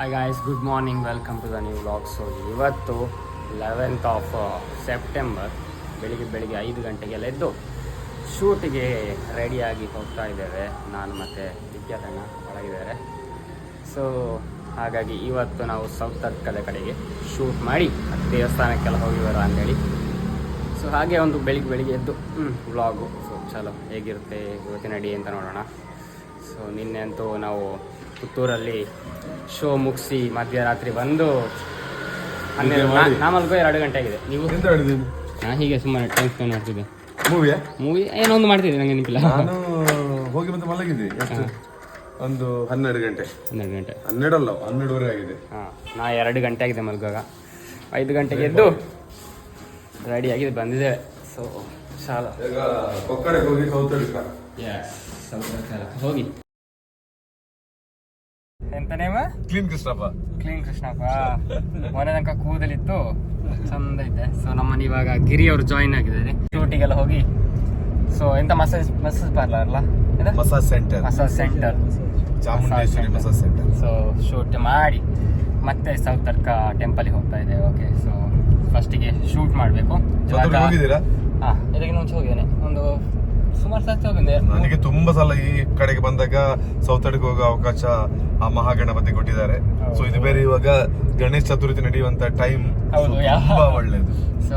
Hi guys, good morning, welcome to the new vlog. So ಇವತ್ತು 11th of September ಬೆಳಿಗ್ಗೆ 5 ಗಂಟೆಗೆಲ್ಲ ಎದ್ದು ಶೂಟಿಗೆ ರೆಡಿಯಾಗಿ ಹೋಗ್ತಾ ಇದ್ದೇವೆ. ನಾನು ಮತ್ತು ವಿದ್ಯಾರ್ಥನ ಒಳಗಿದ್ದಾರೆ. ಸೊ ಹಾಗಾಗಿ ಇವತ್ತು ನಾವು ಸೌತಡ್ಕದ ಕಡೆಗೆ ಶೂಟ್ ಮಾಡಿ ದೇವಸ್ಥಾನಕ್ಕೆಲ್ಲ ಹೋಗಿ ಬರೋ ಅಂಥೇಳಿ. ಸೊ ಹಾಗೆ ಒಂದು ಬೆಳಿಗ್ಗೆ ಎದ್ದು ವ್ಲಾಗು. ಸೊ ಚಲೋ ಹೇಗಿರುತ್ತೆ ಇವತ್ತಿನ ಡೇ ಅಂತ ನೋಡೋಣ. ಸೊ ನಿನ್ನೆ ಅಂತೂ ನಾವು ಪುತ್ತೂರಲ್ಲಿ ಶೋ ಮುಗಿಸಿ ಮಧ್ಯರಾತ್ರಿ ಬಂದು 12 ಮಲ್ಗೋ 2 ಗಂಟೆ ಆಗಿದೆ. ನೀವು? ನಾನು ಹೀಗೆ ಸುಮ್ಮನೆ ಟೈಮ್ ಸ್ಪೆಂಡ್ ಮಾಡ್ತಿದ್ದೆ. ಮೂವಿ ಏನೋ ಒಂದು ಮಾಡ್ತಿದ್ದೆ, ನನಗೆ ನೆನಪಿಲ್ಲ. ನಾನು ಹೋಗಿ ಮತ್ತೆ ಮಲಗಿದ್ದೆ ಒಂದು 12 ಗಂಟೆ 12:30 ಆಗಿದೆ. ನಾ 2 ಗಂಟೆ ಆಗಿದೆ ಮಲ್ಗುವಾಗ. 5 ಗಂಟೆಗೆ ಎದ್ದು ರೆಡಿ ಆಗಿದೆ ಬಂದಿದ್ದೇವೆ. ಸೊ ಸಾಲ ಹೋಗಿ ಸೌತಡ್ಕ ಹೋಗಿ ಎಂತ ನೇಮ? ಕ್ಲೀನ್ ಕೃಷ್ಣಪ್ಪ. ಮೊನ್ನೆ ತನಕ ಕೂದಲಿತ್ತು, ಚಂದ ಇದೆ. ಸೊ ನಮ್ಮನ್ನ ಇವಾಗ ಗಿರಿ ಅವರು ಜಾಯಿನ್ ಆಗಿದ್ದಾರೆ ಶೂಟಿಗೆಲ್ಲ ಹೋಗಿ. ಸೊ ಎಂತ ಮಸಾಜ್ ಪಾರ್ಲರ್ ಅಲ್ಲ, massage centre Chamundeshwari massage centre. So shoot ಮಾಡಿ ಮತ್ತೆ ಸೌತಡ್ಕ ಟೆಂಪಲ್ಗೆ ಹೋಗ್ತಾ ಇದ್ದೇವೆ. ಓಕೆ, ಸೊ ಫಸ್ಟಿಗೆ ಶೂಟ್ ಮಾಡಬೇಕು. ಹೋಗಿದ್ದೀರಾ? ಇದಕ್ಕೆ ಮುಂಚೆ ಹೋಗಿದ್ದೇನೆ, ಒಂದು ಸುಮಾರು ಸರ್ತಿ ಹೋಗಿದ್ದೆ. ನನಗೆ ತುಂಬಾ ಸಲ ಈ ಕಡೆಗೆ ಬಂದಾಗ ಸೌತಡ್ಕ ಹೋಗೋ ಅವಕಾಶ ಆ ಮಹಾಗಣಪತಿ ಕೊಟ್ಟಿದ್ದಾರೆ. ಸೊ ಇದು ಬೇರೆ ಇವಾಗ ಗಣೇಶ ಚತುರ್ಥಿ ನಡೆಯುವಂತ ಟೈಮ್, ತುಂಬಾ ಒಳ್ಳೇದು. ಸೊ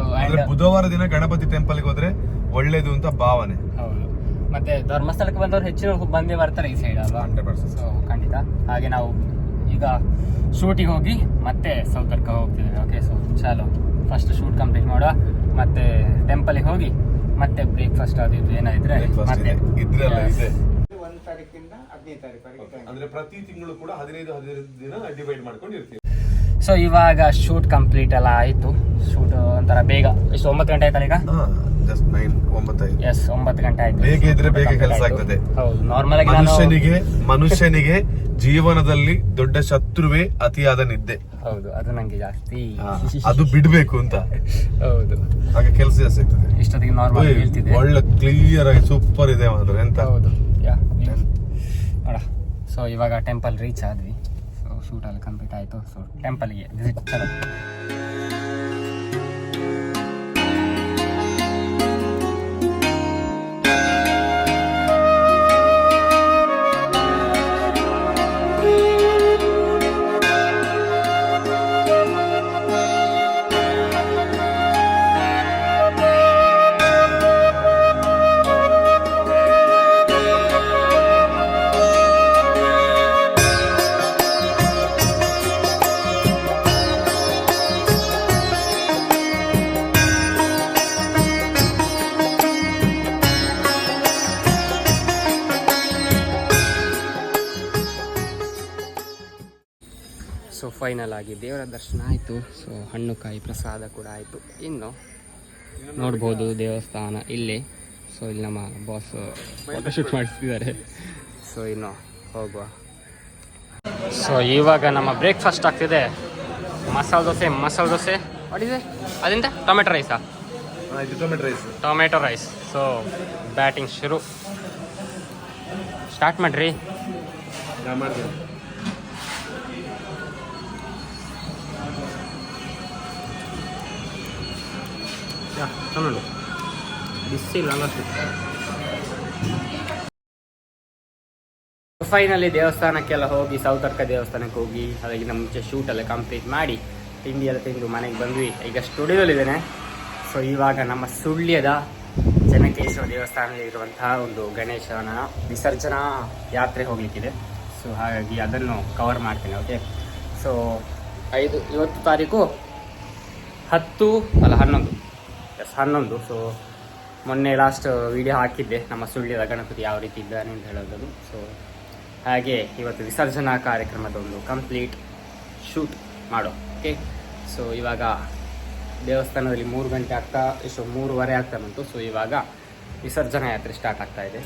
ಬುಧವಾರ ದಿನ ಗಣಪತಿ ಟೆಂಪಲ್ಗೆ ಹೋದ್ರೆ ಒಳ್ಳೇದು ಅಂತ ಭಾವನೆ. ಹೌದು, ಮತ್ತೆ ಧರ್ಮಸ್ಥಳಕ್ಕೆ ಬಂದವರು ಹೆಚ್ಚಿನ ಬಂದೇ ಬರ್ತಾರೆ ಈ ಸೈಡ್ ಅಲ್ವಾ? 100%. ಸೊ ಖಂಡಿತ. ಹಾಗೆ ನಾವು ಈಗ ಶೂಟಿಗೆ ಹೋಗಿ ಮತ್ತೆ ಸೌತಡ್ಕ ಹೋಗ್ತಿದ್ದೇವೆ. ಓಕೆ, ಸೊ ಚಾಲು ಫಸ್ಟ್ ಶೂಟ್ ಕಂಪ್ಲೀಟ್ ಮಾಡುವ, ಮತ್ತೆ ಟೆಂಪಲ್ಗೆ ಹೋಗಿ ಮತ್ತೆ ಬ್ರೇಕ್ಫಾಸ್ಟ್ ಅದು ಇದು ಏನಾದ್ರೆ ಮತ್ತೆ ಇದ್ರಲ್ಲ ಇದೆ. 1 ತಾರೀಕಿಂದ 15 ತಾರೀಕು ಅಂದ್ರೆ ಪ್ರತಿ ತಿಂಗಳು ಕೂಡ 15 ದಿನ ಡಿವೈಡ್ ಮಾಡ್ಕೊಂಡು ಇರ್ತೀವಿ. ಸೊ ಇವಾಗ ಶೂಟ್ ಕಂಪ್ಲೀಟ್ ಎಲ್ಲ ಆಯ್ತು. ಶೂಟ್ ಒಂಥರ ಬೇಗ, ಎಷ್ಟು 9 ಗಂಟೆ ಆಯ್ತಲ್ಲ ಈಗ? ಜಸ್ಟ್ 9:05. ಎಸ್, 9 ಗಂಟೆ ಆಯ್ತು. ಬೇಗ ಇದ್ರೆ ಬೇಗ ಕೆಲಸ ಆಗ್ತದೆ. ಹೌದು, ನಾರ್ಮಲ್ ಆಗಿ ಮನುಷ್ಯನಿಗೆ ಜೀವನದಲ್ಲಿ ದೊಡ್ಡ ಶತ್ರುವೇ ಅತಿಯಾದ ನಿದ್ದೆ. ಹೌದು, ಅದು ನಂಗೆ ಜಾಸ್ತಿ ಅದು ಬಿಡ್ಬೇಕು ಅಂತ. ಹೌದು, ಹಾಗೆ ಕೆಲಸ ಜಾಸ್ತಿ ಆಗ್ತದೆ. ಇಷ್ಟೊತ್ತಿಗೆ ನಾರ್ಮಲ್ ಹೇಳ್ತಿದ್ದೆ. ಒಳ್ಳೆ ಕ್ಲಿಯರ್ ಆಗಿ ಸೂಪರ್ ಇದೆ ಮಾತ್ರ ಎಂತ. ಹೌದು, ನೋಡ. ಸೊ ಇವಾಗ ಟೆಂಪಲ್ ರೀಚ್ ಆದ್ವಿ. ಸೊ ಶೂಟ್ ಅಲ್ಲಿ ಕಂಪ್ಲೀಟ್ ಆಯ್ತು. ಸೊ ಟೆಂಪಲ್ಗೆ ವಿಸಿಟ್ ಚಲೋ. ಸೊ ಫೈನಲ್ ಆಗಿ ದೇವರ ದರ್ಶನ ಆಯಿತು. ಸೊ ಹಣ್ಣು ಕಾಯಿ ಪ್ರಸಾದ ಕೂಡ ಆಯಿತು. ಇನ್ನು ನೋಡ್ಬೋದು ದೇವಸ್ಥಾನ ಇಲ್ಲೇ. ಸೊ ಇಲ್ಲಿ ನಮ್ಮ ಬಾಸ್ ಫೋಟೋಶೂಟ್ ಮಾಡಿಸ್ತಿದ್ದಾರೆ. ಸೊ ಇನ್ನು ಹೋಗುವ. ಸೊ ಇವಾಗ ನಮ್ಮ ಬ್ರೇಕ್ಫಾಸ್ಟ್ ಆಗ್ತಿದೆ. ಮಸಾಲೆ ದೋಸೆ ಮಾಡಿದೆ. ಅದರಿಂದ ಟೊಮೆಟೊ ರೈಸಾ? Tomato rice. ಸೊ ಬ್ಯಾಟಿಂಗ್ ಶುರು ಸ್ಟಾರ್ಟ್ ಮಾಡಿರಿ. ಫೈನಲಿ ದೇವಸ್ಥಾನಕ್ಕೆಲ್ಲ ಹೋಗಿ, ಸೌತಡ್ಕ ದೇವಸ್ಥಾನಕ್ಕೆ ಹೋಗಿ ಅದಕ್ಕಿಂತ ಮುಂಚೆ ಶೂಟೆಲ್ಲ ಕಂಪ್ಲೀಟ್ ಮಾಡಿ ತಿಂಡಿ ಎಲ್ಲ ತಿಂದು ಮನೆಗೆ ಬಂದ್ವಿ. ಈಗ ಸ್ಟುಡಿಯೋದಲ್ಲಿದ್ದೇನೆ. ಸೊ ಇವಾಗ ನಮ್ಮ ಸುಳ್ಯದ ಚೆನ್ನಕೇಶ್ವರ ದೇವಸ್ಥಾನದಲ್ಲಿ ಇರುವಂತಹ ಒಂದು ಗಣೇಶನ ವಿಸರ್ಜನಾ ಯಾತ್ರೆ ಹೋಗ್ಲಿಕ್ಕಿದೆ. ಸೊ ಹಾಗಾಗಿ ಅದನ್ನು ಕವರ್ ಮಾಡ್ತೀನಿ. ಓಕೆ, ಸೊ ಇವತ್ತು ತಾರೀಕು 11. ಸೊ ಮೊನ್ನೆ ಲಾಸ್ಟ್ ವಿಡಿಯೋ ಹಾಕಿದ್ದೆ ನಮ್ಮ ಸುಳ್ಯದ ಗಣಪತಿ ಯಾವ ರೀತಿ ಇದ್ದಾನೆ ಅಂತ ಹೇಳೋದು. ಸೊ ಹಾಗೆ ಇವತ್ತು ವಿಸರ್ಜನಾ ಕಾರ್ಯಕ್ರಮದ ಒಂದು ಕಂಪ್ಲೀಟ್ ಶೂಟ್ ಮಾಡೋ. ಓಕೆ, ಸೊ ಇವಾಗ ದೇವಸ್ಥಾನದಲ್ಲಿ 3 ಗಂಟೆ ಆಗ್ತಾ, 3:30 ಆಗ್ತಾ ಬಂತು. ಸೊ ಇವಾಗ ವಿಸರ್ಜನಾ ಯಾತ್ರೆ ಸ್ಟಾರ್ಟ್ ಆಗ್ತಾ ಇದೆ.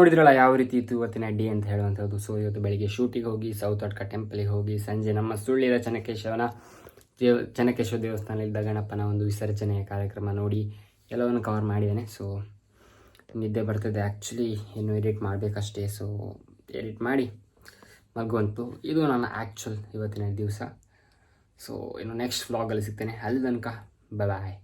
ನೋಡಿದ್ರಲ್ಲ ಯಾವ ರೀತಿ ಇತ್ತು ಇವತ್ತಿನ ಡೇ ಅಂತ ಹೇಳುವಂಥದ್ದು. ಸೊ ಇವತ್ತು ಬೆಳಿಗ್ಗೆ ಶೂಟಿಗೆ ಹೋಗಿ ಸೌತ್ ಅಡ್ಕ ಟೆಂಪಲಿಗೆ ಹೋಗಿ ಸಂಜೆ ನಮ್ಮ ಸುಳ್ಳಿದ ಚೆನ್ನಕೇಶವ ದೇವಸ್ಥಾನದಲ್ಲಿದ್ದ ಗಣಪನ ಒಂದು ವಿಸರ್ಜನೆಯ ಕಾರ್ಯಕ್ರಮ ನೋಡಿ ಎಲ್ಲವನ್ನು ಕವರ್ ಮಾಡಿದ್ದೇನೆ. ಸೊ ನಿದ್ದೆ ಬರ್ತದೆ ಆ್ಯಕ್ಚುಲಿ, ಇನ್ನು ಎಡಿಟ್ ಮಾಡಬೇಕಷ್ಟೇ. ಸೊ ಎಡಿಟ್ ಮಾಡಿ ಮಗುವಂತು. ಇದು ನನ್ನ ಆ್ಯಕ್ಚುಲ್ ಇವತ್ತಿನ ದಿವಸ. ಸೊ ಇನ್ನು ನೆಕ್ಸ್ಟ್ ವ್ಲಾಗಲ್ಲಿ ಸಿಗ್ತೇನೆ. ಅಲ್ಲಿ ತನಕ ಬಾಯ್.